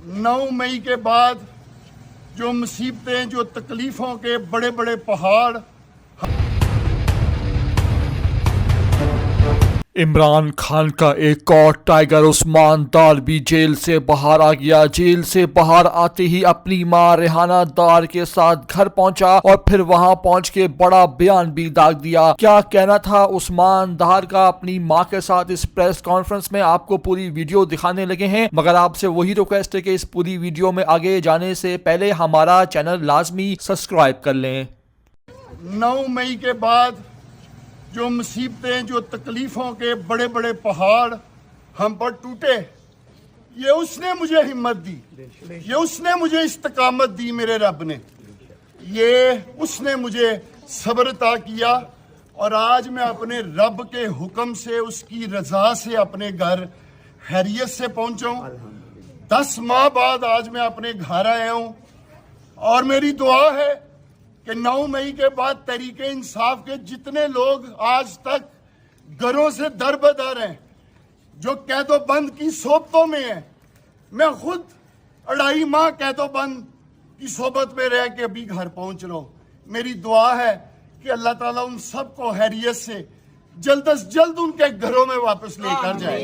9 मई के बाद जो मुसीबतें, जो तकलीफ़ों के बड़े बड़े पहाड़, इमरान खान का एक और टाइगर उस्मान डार भी जेल से बाहर आ गया। जेल से बाहर आते ही अपनी मां रेहाना डार के साथ घर पहुंचा और फिर वहां पहुंच के बड़ा बयान भी दाग दिया। क्या कहना था उस्मान डार का अपनी मां के साथ इस प्रेस कॉन्फ्रेंस में, आपको पूरी वीडियो दिखाने लगे हैं, मगर आपसे वही रिक्वेस्ट है कि इस पूरी वीडियो में आगे जाने से पहले हमारा चैनल लाजमी सब्सक्राइब कर लें। 9 मई के बाद जो मुसीबतें, जो तकलीफ़ों के बड़े बड़े पहाड़ हम पर टूटे, ये उसने मुझे हिम्मत दी, ये उसने मुझे इस्तकामत दी मेरे रब ने, ये उसने मुझे सब्र अता किया। और आज मैं अपने रब के हुक्म से, उसकी रज़ा से अपने घर खैरियत से पहुंचा हूं। 10 माह बाद आज मैं अपने घर आया हूं और मेरी दुआ है कि 9 मई के बाद तहरीके इंसाफ के जितने लोग आज तक घरों से दरबदर हैं, जो कैदोबंद की सोबतों में हैं, मैं खुद 2.5 माह कैदोबंद की सोबत में रह के अभी घर पहुंच रहा हूं। मेरी दुआ है कि अल्लाह ताला उन सबको खैरियत से जल्द अज जल्द उनके घरों में वापस लेकर जाए।